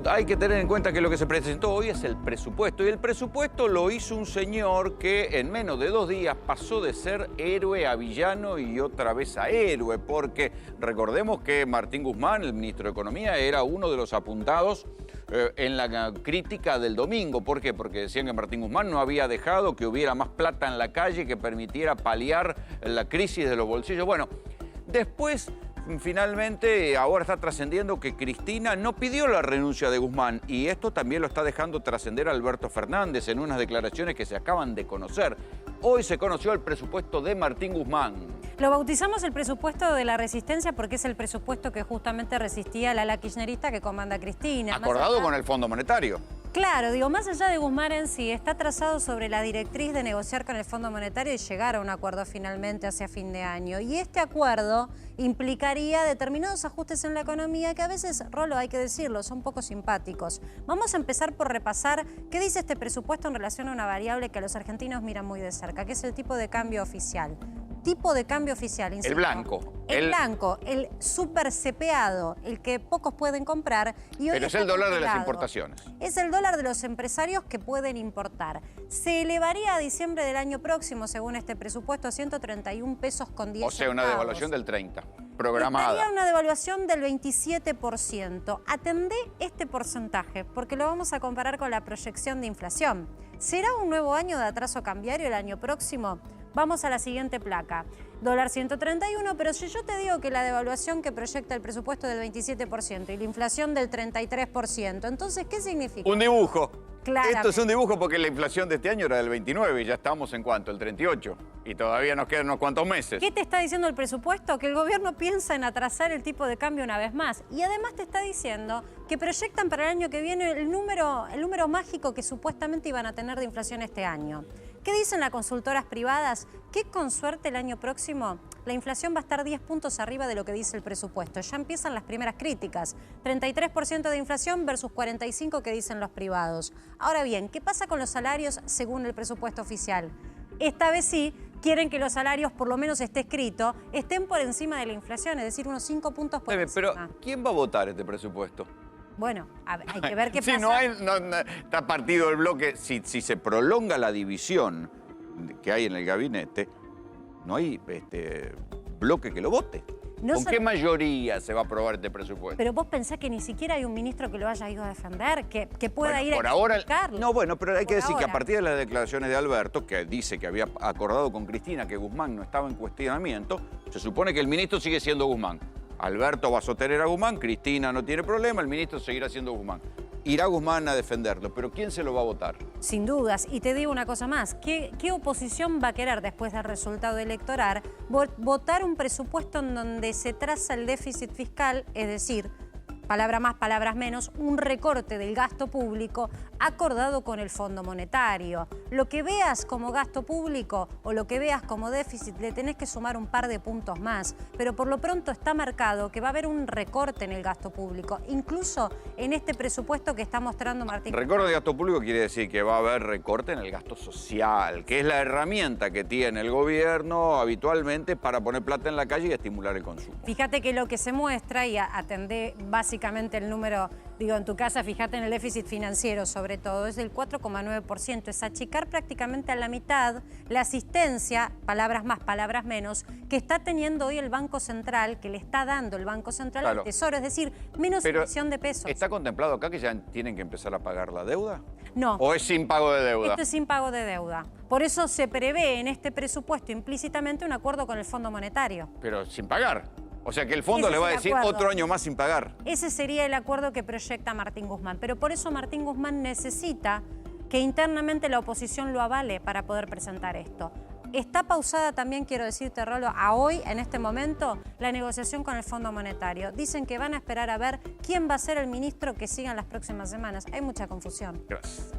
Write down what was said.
hay que tener en cuenta que lo que se presentó hoy es el presupuesto. Y el presupuesto lo hizo un señor que en menos de 2 días pasó de ser héroe a villano y otra vez a héroe. Porque recordemos que Martín Guzmán, el ministro de Economía, era uno de los apuntados en la crítica del domingo. ¿Por qué? Porque decían que Martín Guzmán no había dejado que hubiera más plata en la calle que permitiera paliar la crisis de los bolsillos. Bueno, después, finalmente, ahora está trascendiendo que Cristina no pidió la renuncia de Guzmán y esto también lo está dejando trascender Alberto Fernández en unas declaraciones que se acaban de conocer. Hoy se conoció el presupuesto de Martín Guzmán. Lo bautizamos el presupuesto de la resistencia porque es el presupuesto que justamente resistía al ala kirchnerista que comanda Cristina. Acordado con el Fondo Monetario. Claro, digo, más allá de Guzmán en sí, está trazado sobre la directriz de negociar con el Fondo Monetario y llegar a un acuerdo finalmente hacia fin de año. Y este acuerdo implicaría determinados ajustes en la economía que a veces, Rolo, hay que decirlo, son poco simpáticos. Vamos a empezar por repasar qué dice este presupuesto en relación a una variable que a los argentinos miran muy de cerca, que es el tipo de cambio oficial. Tipo de cambio oficial, insisto. El blanco. El blanco, el super cepeado, el que pocos pueden comprar. Y hoy pero es el dólar de las importaciones. Es el dólar de los empresarios que pueden importar. Se elevaría a diciembre del año próximo, según este presupuesto, a 131 pesos con 10 centavos. O sea, una devaluación del 30, programada. Estaría una devaluación del 27%. Atendé este porcentaje, porque lo vamos a comparar con la proyección de inflación. ¿Será un nuevo año de atraso cambiario el año próximo? Vamos a la siguiente placa. Dólar 131, pero si yo te digo que la devaluación que proyecta el presupuesto del 27% y la inflación del 33%, entonces, ¿qué significa? Un dibujo. Claramente. Esto es un dibujo porque la inflación de este año era del 29 y ya estamos en ¿cuánto? El 38. Y todavía nos quedan unos cuantos meses. ¿Qué te está diciendo el presupuesto? Que el gobierno piensa en atrasar el tipo de cambio una vez más. Y además te está diciendo que proyectan para el año que viene el número mágico que supuestamente iban a tener de inflación este año. ¿Qué dicen las consultoras privadas? Que con suerte el año próximo la inflación va a estar 10 puntos arriba de lo que dice el presupuesto. Ya empiezan las primeras críticas. 33% de inflación versus 45% que dicen los privados. Ahora bien, ¿qué pasa con los salarios según el presupuesto oficial? Esta vez sí quieren que los salarios, por lo menos esté escrito, estén por encima de la inflación, es decir, unos 5 puntos por encima. Pero, ¿quién va a votar este presupuesto? Bueno, hay que ver qué pasa. Si no está partido el bloque, si se prolonga la división que hay en el gabinete, no hay bloque que lo vote. ¿Con qué mayoría se va a aprobar este presupuesto? Pero vos pensás que ni siquiera hay un ministro que lo haya ido a defender, que pueda ir a explicarlo. No, bueno, pero hay que decir que a partir de las declaraciones de Alberto, que dice que había acordado con Cristina que Guzmán no estaba en cuestionamiento, se supone que el ministro sigue siendo Guzmán. Alberto va a sostener a Guzmán, Cristina no tiene problema, el ministro seguirá siendo Guzmán. Irá Guzmán a defenderlo, pero ¿quién se lo va a votar? Sin dudas. Y te digo una cosa más. ¿Qué oposición va a querer después del resultado electoral? Votar un presupuesto en donde se traza el déficit fiscal, es decir, palabra más, palabras menos, un recorte del gasto público acordado con el Fondo Monetario. Lo que veas como gasto público o lo que veas como déficit, le tenés que sumar un par de puntos más. Pero por lo pronto está marcado que va a haber un recorte en el gasto público, incluso en este presupuesto que está mostrando Martín. Recorte de gasto público quiere decir que va a haber recorte en el gasto social, que es la herramienta que tiene el gobierno habitualmente para poner plata en la calle y estimular el consumo. Fíjate que lo que se muestra, y atendé básicamente el número, digo, en tu casa, fíjate en el déficit financiero sobre todo, es del 4,9%. Es achicar prácticamente a la mitad la asistencia, palabras más, palabras menos, que está teniendo hoy el Banco Central, que le está dando el Banco Central al Tesoro, es decir, menos emisión de pesos. ¿Está contemplado acá que ya tienen que empezar a pagar la deuda? No. ¿O es sin pago de deuda? Esto es sin pago de deuda. Por eso se prevé en este presupuesto implícitamente un acuerdo con el Fondo Monetario. Pero sin pagar. O sea que el fondo le va a decir otro año más sin pagar. Ese sería el acuerdo que proyecta Martín Guzmán. Pero por eso Martín Guzmán necesita que internamente la oposición lo avale para poder presentar esto. Está pausada también, quiero decirte, Rolo, a hoy, en este momento, la negociación con el Fondo Monetario. Dicen que van a esperar a ver quién va a ser el ministro que siga en las próximas semanas. Hay mucha confusión. Gracias.